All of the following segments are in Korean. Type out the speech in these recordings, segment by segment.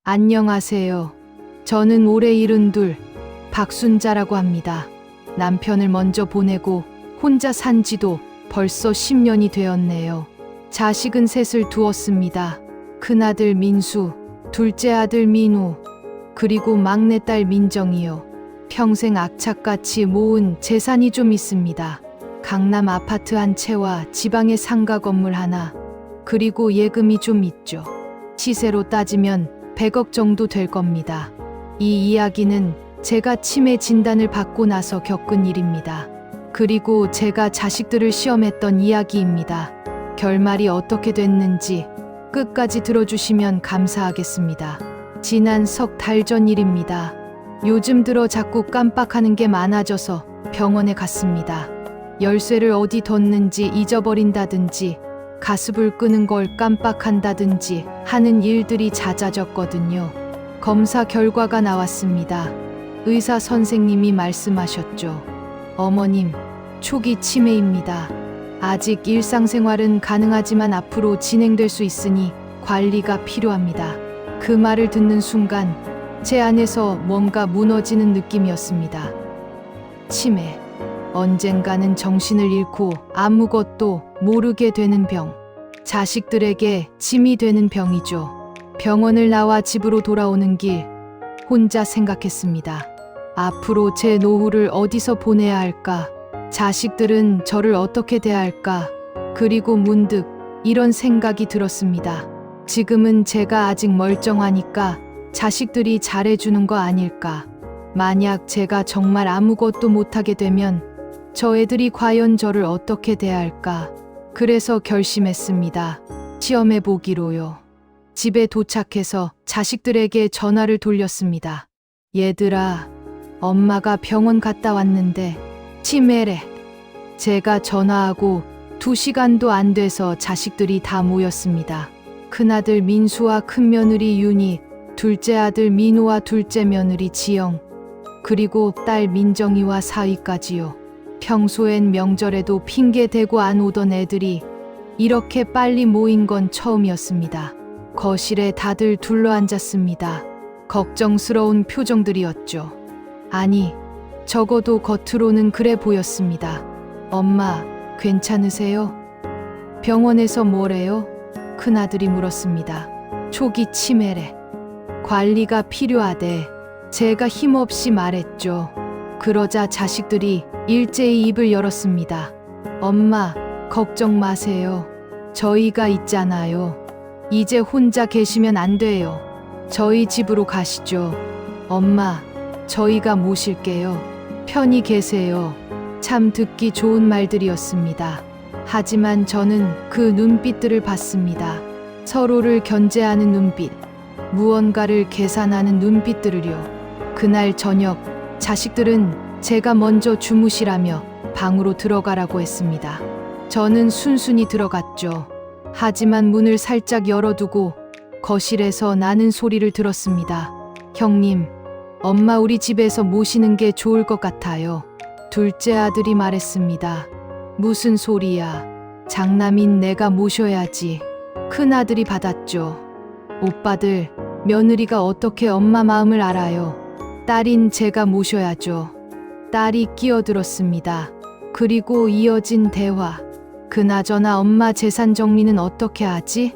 안녕하세요. 저는 올해 72 박순자라고 합니다. 남편을 먼저 보내고 혼자 산 지도 벌써 10년이 되었네요. 자식은 셋을 두었습니다. 큰아들 민수, 둘째 아들 민우, 그리고 막내딸 민정이요. 평생 악착같이 모은 재산이 좀 있습니다. 강남 아파트 한 채와 지방의 상가 건물 하나, 그리고 예금이 좀 있죠. 시세로 따지면 100억 정도 될 겁니다. 이 이야기는 제가 치매 진단을 받고 나서 겪은 일입니다. 그리고 제가 자식들을 시험했던 이야기입니다. 결말이 어떻게 됐는지 끝까지 들어주시면 감사하겠습니다. 지난 석 달 전 일입니다. 요즘 들어 자꾸 깜빡하는 게 많아져서 병원에 갔습니다. 열쇠를 어디 뒀는지 잊어버린다든지 가습을 끄는 걸 깜빡한다든지 하는 일들이 잦아졌거든요. 검사 결과가 나왔습니다. 의사 선생님이 말씀하셨죠. 어머님, 초기 치매입니다. 아직 일상생활은 가능하지만 앞으로 진행될 수 있으니 관리가 필요합니다. 그 말을 듣는 순간 제 안에서 뭔가 무너지는 느낌이었습니다. 치매. 언젠가는 정신을 잃고 아무것도 모르게 되는 병. 자식들에게 짐이 되는 병이죠. 병원을 나와 집으로 돌아오는 길 혼자 생각했습니다. 앞으로 제 노후를 어디서 보내야 할까? 자식들은 저를 어떻게 대할까? 그리고 문득 이런 생각이 들었습니다. 지금은 제가 아직 멀쩡하니까 자식들이 잘해주는 거 아닐까? 만약 제가 정말 아무것도 못하게 되면 저 애들이 과연 저를 어떻게 대할까? 그래서 결심했습니다. 시험해보기로요. 집에 도착해서 자식들에게 전화를 돌렸습니다. 얘들아, 엄마가 병원 갔다 왔는데 치매래. 제가 전화하고 2시간도 안 돼서 자식들이 다 모였습니다. 큰아들 민수와 큰며느리 윤희, 둘째 아들 민우와 둘째 며느리 지영, 그리고 딸 민정이와 사위까지요. 평소엔 명절에도 핑계 대고 안 오던 애들이 이렇게 빨리 모인 건 처음이었습니다. 거실에 다들 둘러앉았습니다. 걱정스러운 표정들이었죠. 아니, 적어도 겉으로는 그래 보였습니다. 엄마, 괜찮으세요? 병원에서 뭐래요? 큰아들이 물었습니다. 초기 치매래. 관리가 필요하대. 제가 힘없이 말했죠. 그러자 자식들이 일제히 입을 열었습니다. 엄마, 걱정 마세요. 저희가 있잖아요. 이제 혼자 계시면 안 돼요. 저희 집으로 가시죠. 엄마, 저희가 모실게요. 편히 계세요. 참 듣기 좋은 말들이었습니다. 하지만 저는 그 눈빛들을 봤습니다. 서로를 견제하는 눈빛, 무언가를 계산하는 눈빛들을요. 그날 저녁, 자식들은 제가 먼저 주무시라며 방으로 들어가라고 했습니다. 저는 순순히 들어갔죠. 하지만 문을 살짝 열어두고 거실에서 나는 소리를 들었습니다. 형님, 엄마 우리 집에서 모시는 게 좋을 것 같아요. 둘째 아들이 말했습니다. 무슨 소리야? 장남인 내가 모셔야지. 큰아들이 받았죠. 오빠들, 며느리가 어떻게 엄마 마음을 알아요? 딸인 제가 모셔야죠. 딸이 끼어들었습니다. 그리고 이어진 대화. 그나저나 엄마 재산 정리는 어떻게 하지?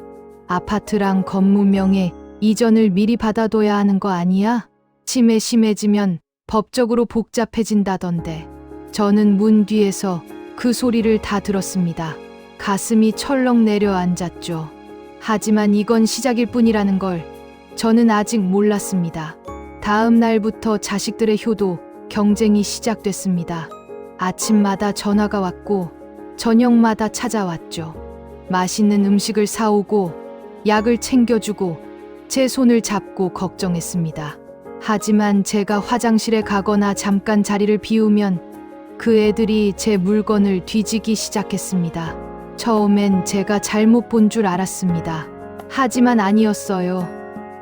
아파트랑 건물명에 이전을 미리 받아둬야 하는 거 아니야? 치매 심해지면 법적으로 복잡해진다던데. 저는 문 뒤에서 그 소리를 다 들었습니다. 가슴이 철렁 내려앉았죠. 하지만 이건 시작일 뿐이라는 걸 저는 아직 몰랐습니다. 다음 날부터 자식들의 효도, 경쟁이 시작됐습니다. 아침마다 전화가 왔고 저녁마다 찾아왔죠. 맛있는 음식을 사오고 약을 챙겨주고 제 손을 잡고 걱정했습니다. 하지만 제가 화장실에 가거나 잠깐 자리를 비우면 그 애들이 제 물건을 뒤지기 시작했습니다. 처음엔 제가 잘못 본 줄 알았습니다. 하지만 아니었어요.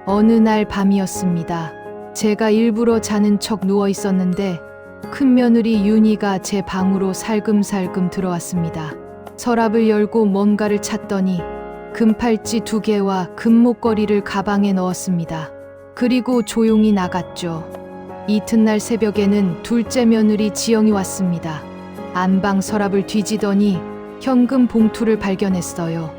어느 날 밤이었습니다. 제가 일부러 자는 척 누워 있었는데 큰며느리 윤희가 제 방으로 살금살금 들어왔습니다. 서랍을 열고 뭔가를 찾더니 금팔찌 2개와 금목걸이를 가방에 넣었습니다. 그리고 조용히 나갔죠. 이튿날 새벽에는 둘째 며느리 지영이 왔습니다. 안방 서랍을 뒤지더니 현금 봉투를 발견했어요.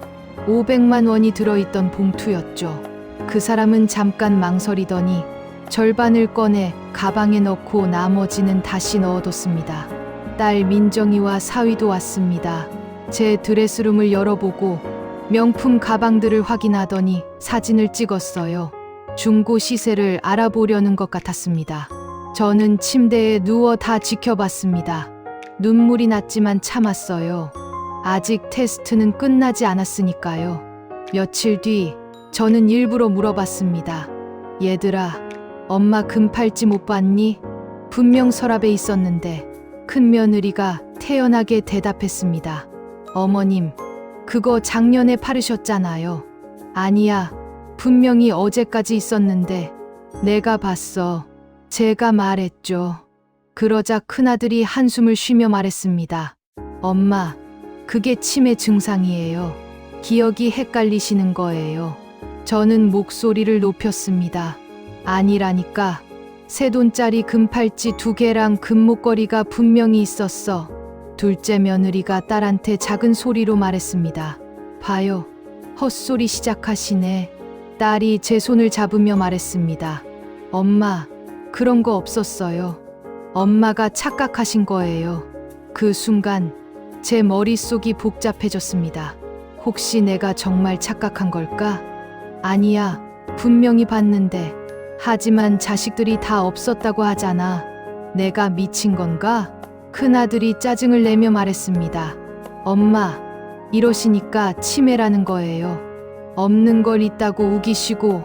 500만 원이 들어있던 봉투였죠. 그 사람은 잠깐 망설이더니 절반을 꺼내 가방에 넣고 나머지는 다시 넣어뒀습니다. 딸 민정이와 사위도 왔습니다. 제 드레스룸을 열어보고 명품 가방들을 확인하더니 사진을 찍었어요. 중고 시세를 알아보려는 것 같았습니다. 저는 침대에 누워 다 지켜봤습니다. 눈물이 났지만 참았어요. 아직 테스트는 끝나지 않았으니까요. 며칠 뒤 저는 일부러 물어봤습니다. 얘들아, 엄마 금팔찌 못 봤니? 분명 서랍에 있었는데. 큰 며느리가 태연하게 대답했습니다. 어머님, 그거 작년에 팔으셨잖아요. 아니야, 분명히 어제까지 있었는데. 내가 봤어. 제가 말했죠. 그러자 큰아들이 한숨을 쉬며 말했습니다. 엄마, 그게 치매 증상이에요. 기억이 헷갈리시는 거예요. 저는 목소리를 높였습니다. 아니라니까. 새 돈짜리 금팔찌 2개랑 금목걸이가 분명히 있었어. 둘째 며느리가 딸한테 작은 소리로 말했습니다. 봐요. 헛소리 시작하시네. 딸이 제 손을 잡으며 말했습니다. 엄마, 그런 거 없었어요. 엄마가 착각하신 거예요. 그 순간 제 머릿속이 복잡해졌습니다. 혹시 내가 정말 착각한 걸까? 아니야, 분명히 봤는데. 하지만 자식들이 다 없었다고 하잖아. 내가 미친 건가? 큰아들이 짜증을 내며 말했습니다. 엄마, 이러시니까 치매라는 거예요. 없는 걸 있다고 우기시고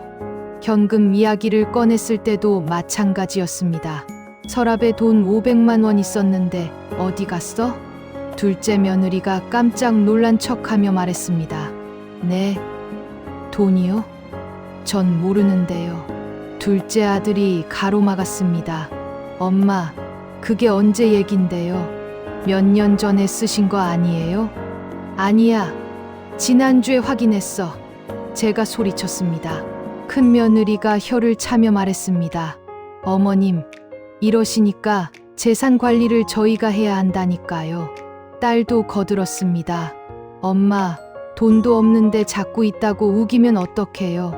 현금 이야기를 꺼냈을 때도 마찬가지였습니다. 서랍에 돈 500만 원 있었는데 어디 갔어? 둘째 며느리가 깜짝 놀란 척하며 말했습니다. 네, 돈이요? 전 모르는데요. 둘째 아들이 가로막았습니다. 엄마, 그게 언제 얘긴데요? 몇 년 전에 쓰신 거 아니에요? 아니야, 지난주에 확인했어. 제가 소리쳤습니다. 큰 며느리가 혀를 차며 말했습니다. 어머님, 이러시니까 재산 관리를 저희가 해야 한다니까요. 딸도 거들었습니다. 엄마, 돈도 없는데 자꾸 있다고 우기면 어떡해요?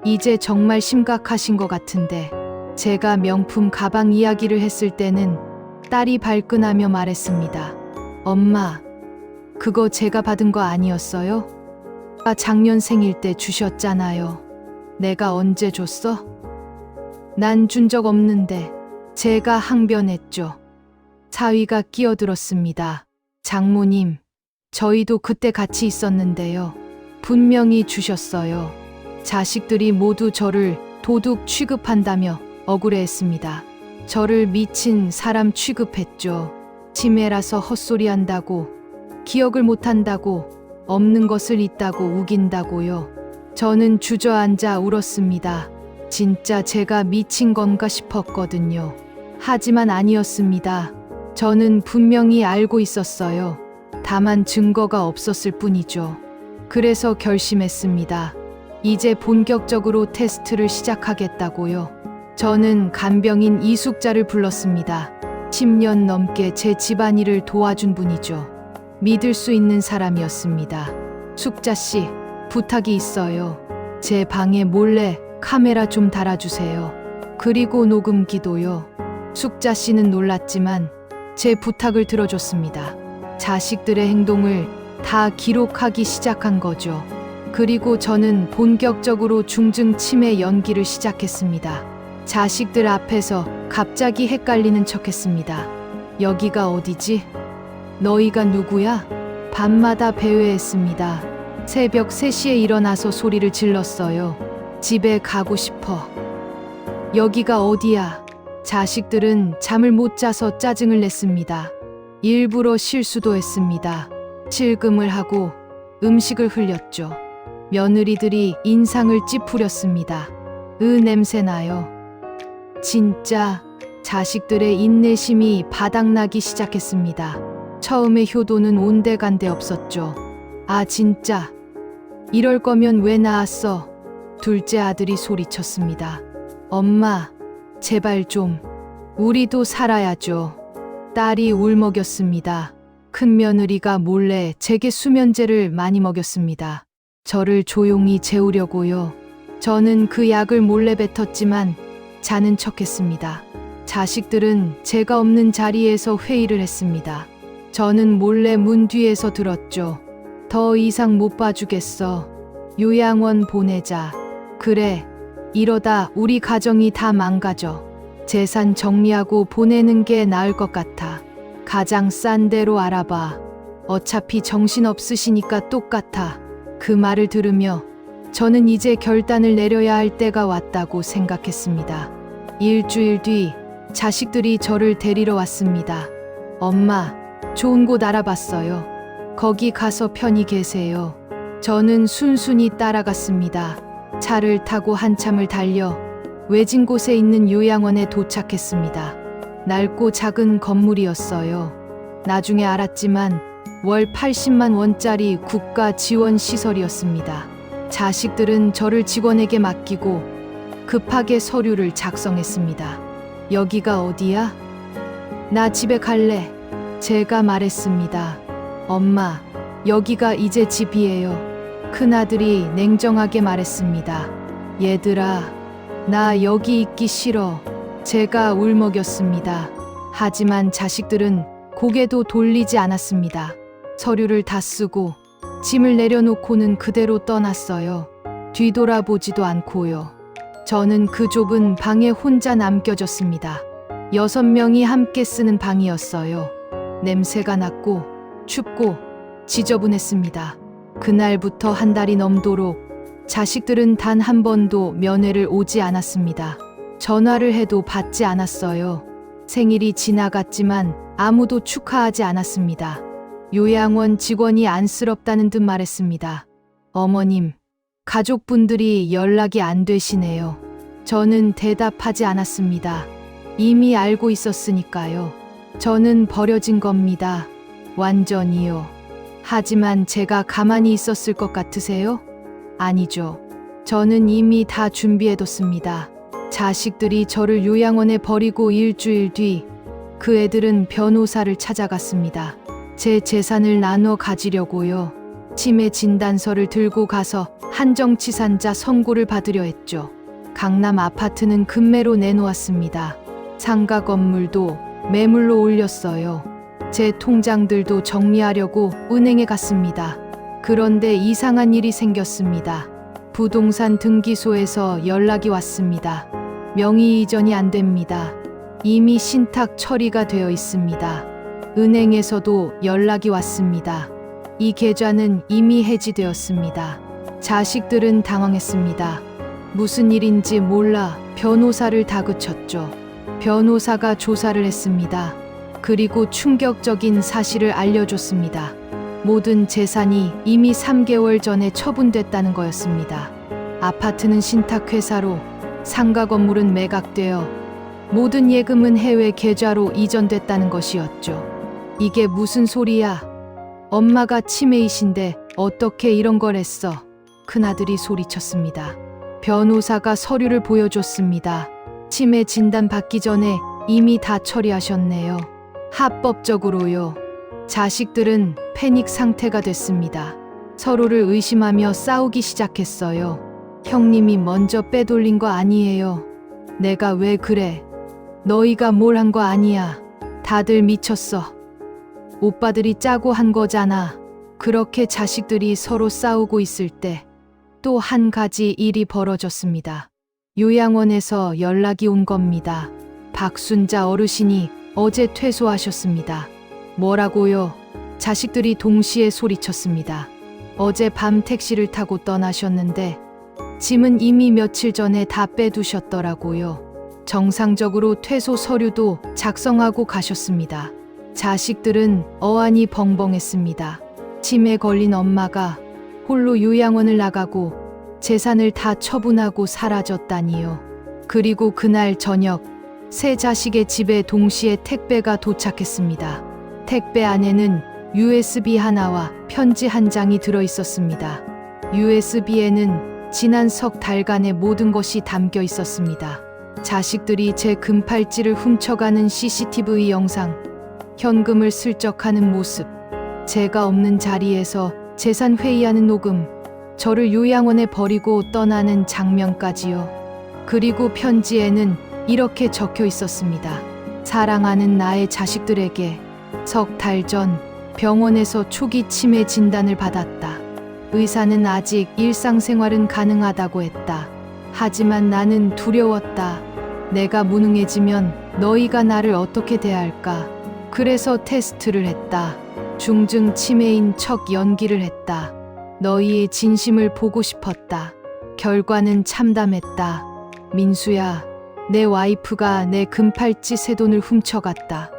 이제 정말 심각하신 것 같은데. 제가 명품 가방 이야기를 했을 때는 딸이 발끈하며 말했습니다. 엄마, 그거 제가 받은 거 아니었어요? 작년 생일 때 주셨잖아요. 내가 언제 줬어? 난 준 적 없는데. 제가 항변했죠. 사위가 끼어들었습니다. 장모님, 저희도 그때 같이 있었는데요. 분명히 주셨어요. 자식들이 모두 저를 도둑 취급한다며 억울해했습니다. 저를 미친 사람 취급했죠. 치매라서 헛소리한다고, 기억을 못한다고, 없는 것을 있다고 우긴다고요. 저는 주저앉아 울었습니다. 진짜 제가 미친 건가 싶었거든요. 하지만 아니었습니다. 저는 분명히 알고 있었어요. 다만 증거가 없었을 뿐이죠. 그래서 결심했습니다. 이제 본격적으로 테스트를 시작하겠다고요. 저는 간병인 이숙자를 불렀습니다. 10년 넘게 제 집안일을 도와준 분이죠. 믿을 수 있는 사람이었습니다. 숙자 씨, 부탁이 있어요. 제 방에 몰래 카메라 좀 달아주세요. 그리고 녹음기도요. 숙자 씨는 놀랐지만 제 부탁을 들어줬습니다. 자식들의 행동을 다 기록하기 시작한 거죠. 그리고 저는 본격적으로 중증 치매 연기를 시작했습니다. 자식들 앞에서 갑자기 헷갈리는 척했습니다. 여기가 어디지? 너희가 누구야? 밤마다 배회했습니다. 새벽 3시에 일어나서 소리를 질렀어요. 집에 가고 싶어. 여기가 어디야? 자식들은 잠을 못 자서 짜증을 냈습니다. 일부러 실수도 했습니다. 실금을 하고 음식을 흘렸죠. 며느리들이 인상을 찌푸렸습니다. 냄새나요. 진짜 자식들의 인내심이 바닥나기 시작했습니다. 처음에 효도는 온데간데 없었죠. 아, 진짜 이럴 거면 왜 낳았어? 둘째 아들이 소리쳤습니다. 엄마, 제발 좀. 우리도 살아야죠. 딸이 울먹였습니다. 큰 며느리가 몰래 제게 수면제를 많이 먹였습니다. 저를 조용히 재우려고요. 저는 그 약을 몰래 뱉었지만 자는 척했습니다. 자식들은 제가 없는 자리에서 회의를 했습니다. 저는 몰래 문 뒤에서 들었죠. 더 이상 못 봐주겠어. 요양원 보내자. 그래, 이러다 우리 가정이 다 망가져. 재산 정리하고 보내는 게 나을 것 같아. 가장 싼 데로 알아봐. 어차피 정신 없으시니까 똑같아. 그 말을 들으며 저는 이제 결단을 내려야 할 때가 왔다고 생각했습니다. 일주일 뒤 자식들이 저를 데리러 왔습니다. 엄마, 좋은 곳 알아봤어요. 거기 가서 편히 계세요. 저는 순순히 따라갔습니다. 차를 타고 한참을 달려 외진 곳에 있는 요양원에 도착했습니다. 낡고 작은 건물이었어요. 나중에 알았지만 월 80만 원짜리 국가 지원 시설이었습니다. 자식들은 저를 직원에게 맡기고 급하게 서류를 작성했습니다. 여기가 어디야? 나 집에 갈래. 제가 말했습니다. 엄마, 여기가 이제 집이에요. 큰아들이 냉정하게 말했습니다. 얘들아, 나 여기 있기 싫어. 제가 울먹였습니다. 하지만 자식들은 고개도 돌리지 않았습니다. 서류를 다 쓰고 짐을 내려놓고는 그대로 떠났어요. 뒤돌아보지도 않고요. 저는 그 좁은 방에 혼자 남겨졌습니다. 6명이 함께 쓰는 방이었어요. 냄새가 났고 춥고 지저분했습니다. 그날부터 한 달이 넘도록 자식들은 단 한 번도 면회를 오지 않았습니다. 전화를 해도 받지 않았어요. 생일이 지나갔지만 아무도 축하하지 않았습니다. 요양원 직원이 안쓰럽다는 듯 말했습니다. 어머님, 가족분들이 연락이 안 되시네요. 저는 대답하지 않았습니다. 이미 알고 있었으니까요. 저는 버려진 겁니다. 완전히요. 하지만 제가 가만히 있었을 것 같으세요? 아니죠. 저는 이미 다 준비해뒀습니다. 자식들이 저를 요양원에 버리고 일주일 뒤 그 애들은 변호사를 찾아갔습니다. 제 재산을 나눠 가지려고요. 치매 진단서를 들고 가서 한정치산자 선고를 받으려 했죠. 강남 아파트는 급매로 내놓았습니다. 상가 건물도 매물로 올렸어요. 제 통장들도 정리하려고 은행에 갔습니다. 그런데 이상한 일이 생겼습니다. 부동산 등기소에서 연락이 왔습니다. 명의 이전이 안 됩니다. 이미 신탁 처리가 되어 있습니다. 은행에서도 연락이 왔습니다. 이 계좌는 이미 해지되었습니다. 자식들은 당황했습니다. 무슨 일인지 몰라 변호사를 다그쳤죠. 변호사가 조사를 했습니다. 그리고 충격적인 사실을 알려줬습니다. 모든 재산이 이미 3개월 전에 처분됐다는 거였습니다. 아파트는 신탁회사로, 상가 건물은 매각되어 모든 예금은 해외 계좌로 이전됐다는 것이었죠. 이게 무슨 소리야? 엄마가 치매이신데 어떻게 이런 걸 했어? 큰아들이 소리쳤습니다. 변호사가 서류를 보여줬습니다. 치매 진단 받기 전에 이미 다 처리하셨네요. 합법적으로요. 자식들은 패닉 상태가 됐습니다. 서로를 의심하며 싸우기 시작했어요. 형님이 먼저 빼돌린 거 아니에요. 내가 왜 그래? 너희가 뭘 한 거 아니야. 다들 미쳤어. 오빠들이 짜고 한 거잖아. 그렇게 자식들이 서로 싸우고 있을 때 또 한 가지 일이 벌어졌습니다. 요양원에서 연락이 온 겁니다. 박순자 어르신이 어제 퇴소하셨습니다. 뭐라고요? 자식들이 동시에 소리쳤습니다. 어제 밤 택시를 타고 떠나셨는데 짐은 이미 며칠 전에 다 빼두셨더라고요. 정상적으로 퇴소 서류도 작성하고 가셨습니다. 자식들은 어안이 벙벙했습니다. 치매 걸린 엄마가 홀로 요양원을 나가고 재산을 다 처분하고 사라졌다니요. 그리고 그날 저녁 세 자식의 집에 동시에 택배가 도착했습니다. 택배 안에는 USB 하나와 편지 한 장이 들어 있었습니다. USB에는 지난 석 달간의 모든 것이 담겨 있었습니다. 자식들이 제 금팔찌를 훔쳐가는 CCTV 영상, 현금을 슬쩍하는 모습, 제가 없는 자리에서 재산 회의하는 녹음, 저를 요양원에 버리고 떠나는 장면까지요. 그리고 편지에는 이렇게 적혀 있었습니다. 사랑하는 나의 자식들에게 석 달 전 병원에서 초기 치매 진단을 받았다. 의사는 아직 일상생활은 가능하다고 했다. 하지만 나는 두려웠다. 내가 무능해지면 너희가 나를 어떻게 대할까? 그래서 테스트를 했다. 중증 치매인 척 연기를 했다. 너희의 진심을 보고 싶었다. 결과는 참담했다. 민수야, 내 와이프가 내 금팔찌 새 돈을 훔쳐갔다.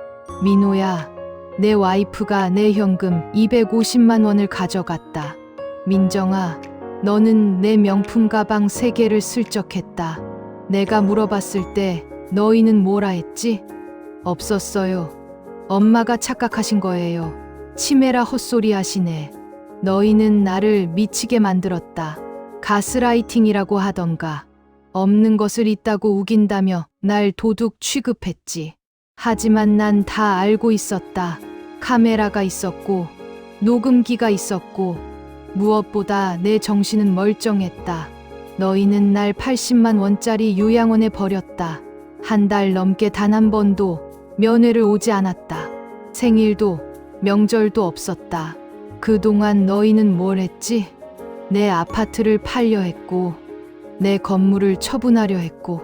민호야, 내 와이프가 내 현금 250만 원을 가져갔다. 민정아, 너는 내 명품 가방 3개를 슬쩍했다. 내가 물어봤을 때 너희는 뭐라 했지? 없었어요. 엄마가 착각하신 거예요. 치매라 헛소리 하시네. 너희는 나를 미치게 만들었다. 가스라이팅이라고 하던가. 없는 것을 있다고 우긴다며 날 도둑 취급했지. 하지만 난 다 알고 있었다. 카메라가 있었고, 녹음기가 있었고, 무엇보다 내 정신은 멀쩡했다. 너희는 날 80만 원짜리 요양원에 버렸다. 한 달 넘게 단 한 번도 면회를 오지 않았다. 생일도 명절도 없었다. 그동안 너희는 뭘 했지? 내 아파트를 팔려 했고, 내 건물을 처분하려 했고,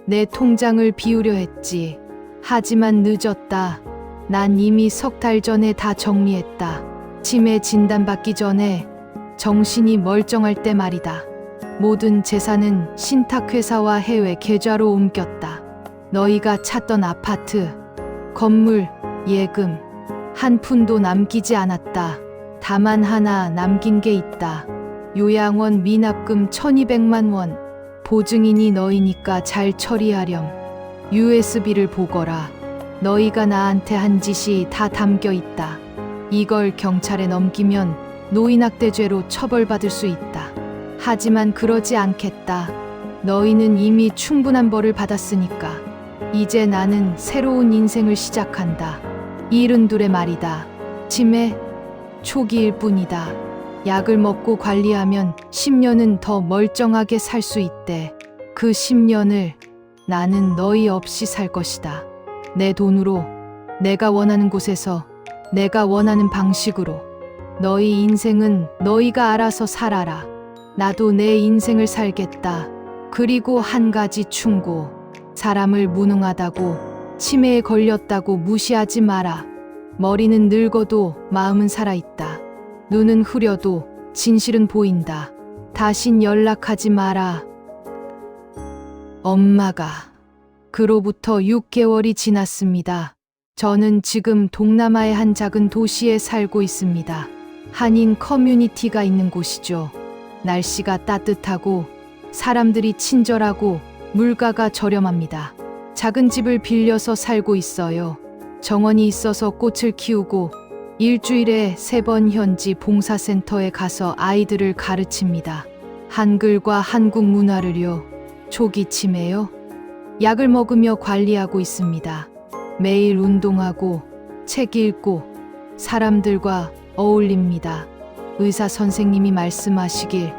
내 통장을 비우려 했지. 하지만 늦었다. 난 이미 석 달 전에 다 정리했다. 치매 진단받기 전에 정신이 멀쩡할 때 말이다. 모든 재산은 신탁회사와 해외 계좌로 옮겼다. 너희가 찾던 아파트, 건물, 예금 한 푼도 남기지 않았다. 다만 하나 남긴 게 있다. 요양원 미납금 1200만 원. 보증인이 너희니까 잘 처리하렴. USB를 보거라. 너희가 나한테 한 짓이 다 담겨 있다. 이걸 경찰에 넘기면 노인학대죄로 처벌받을 수 있다. 하지만 그러지 않겠다. 너희는 이미 충분한 벌을 받았으니까. 이제 나는 새로운 인생을 시작한다. 일은 둘의 말이다. 치매 초기일 뿐이다. 약을 먹고 관리하면 10년은 더 멀쩡하게 살 수 있대. 그 10년을 나는 너희 없이 살 것이다. 내 돈으로, 내가 원하는 곳에서, 내가 원하는 방식으로. 너희 인생은 너희가 알아서 살아라. 나도 내 인생을 살겠다. 그리고 한 가지 충고. 사람을 무능하다고, 치매에 걸렸다고 무시하지 마라. 머리는 늙어도 마음은 살아있다. 눈은 흐려도 진실은 보인다. 다신 연락하지 마라. 엄마가. 그로부터 6개월이 지났습니다. 저는 지금 동남아의 한 작은 도시에 살고 있습니다. 한인 커뮤니티가 있는 곳이죠. 날씨가 따뜻하고 사람들이 친절하고 물가가 저렴합니다. 작은 집을 빌려서 살고 있어요. 정원이 있어서 꽃을 키우고 일주일에 3번 현지 봉사센터에 가서 아이들을 가르칩니다. 한글과 한국 문화를요. 초기 치매요. 약을 먹으며 관리하고 있습니다. 매일 운동하고 책 읽고 사람들과 어울립니다. 의사 선생님이 말씀하시길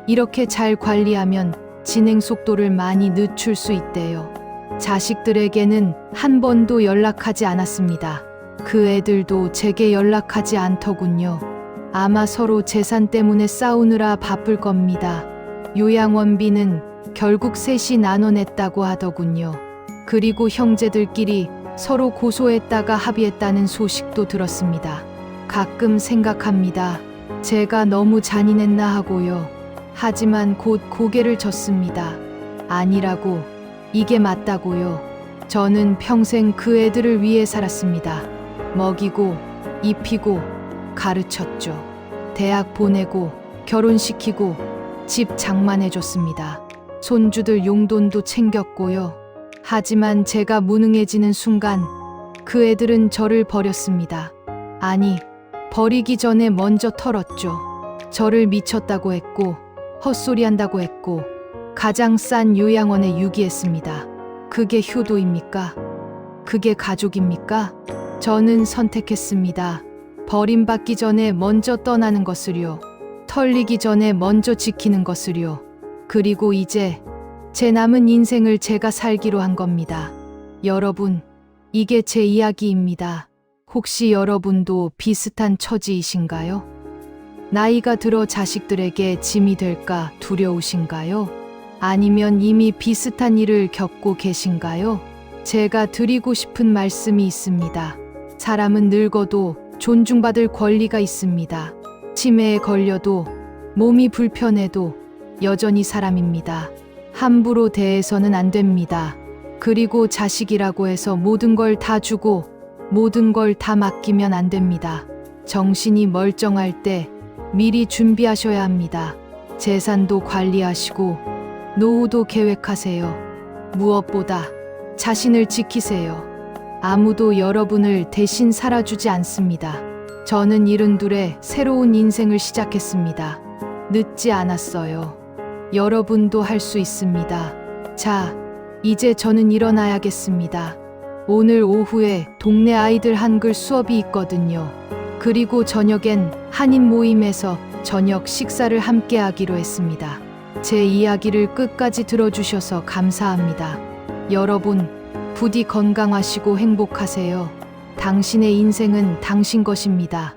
이렇게 잘 관리하면 진행 속도를 많이 늦출 수 있대요. 자식들에게는 한 번도 연락하지 않았습니다. 그 애들도 제게 연락하지 않더군요. 아마 서로 재산 때문에 싸우느라 바쁠 겁니다. 요양원비는 결국 셋이 나눠냈다고 하더군요. 그리고 형제들끼리 서로 고소했다가 합의했다는 소식도 들었습니다. 가끔 생각합니다. 제가 너무 잔인했나 하고요. 하지만 곧 고개를 젓습니다. 아니라고, 이게 맞다고요. 저는 평생 그 애들을 위해 살았습니다. 먹이고, 입히고, 가르쳤죠. 대학 보내고, 결혼시키고, 집 장만해줬습니다. 손주들 용돈도 챙겼고요. 하지만 제가 무능해지는 순간 그 애들은 저를 버렸습니다. 아니, 버리기 전에 먼저 털었죠. 저를 미쳤다고 했고, 헛소리한다고 했고, 가장 싼 요양원에 유기했습니다. 그게 효도입니까? 그게 가족입니까? 저는 선택했습니다. 버림받기 전에 먼저 떠나는 것을요. 털리기 전에 먼저 지키는 것을요. 그리고 이제 제 남은 인생을 제가 살기로 한 겁니다. 여러분, 이게 제 이야기입니다. 혹시 여러분도 비슷한 처지이신가요? 나이가 들어 자식들에게 짐이 될까 두려우신가요? 아니면 이미 비슷한 일을 겪고 계신가요? 제가 드리고 싶은 말씀이 있습니다. 사람은 늙어도 존중받을 권리가 있습니다. 치매에 걸려도 몸이 불편해도 여전히 사람입니다. 함부로 대해서는 안 됩니다. 그리고 자식이라고 해서 모든 걸 다 주고 모든 걸 다 맡기면 안 됩니다. 정신이 멀쩡할 때 미리 준비하셔야 합니다. 재산도 관리하시고 노후도 계획하세요. 무엇보다 자신을 지키세요. 아무도 여러분을 대신 살아주지 않습니다. 저는 72에 새로운 인생을 시작했습니다. 늦지 않았어요. 여러분도 할 수 있습니다. 자, 이제 저는 일어나야겠습니다. 오늘 오후에 동네 아이들 한글 수업이 있거든요. 그리고 저녁엔 한인 모임에서 저녁 식사를 함께 하기로 했습니다. 제 이야기를 끝까지 들어주셔서 감사합니다. 여러분, 부디 건강하시고 행복하세요. 당신의 인생은 당신 것입니다.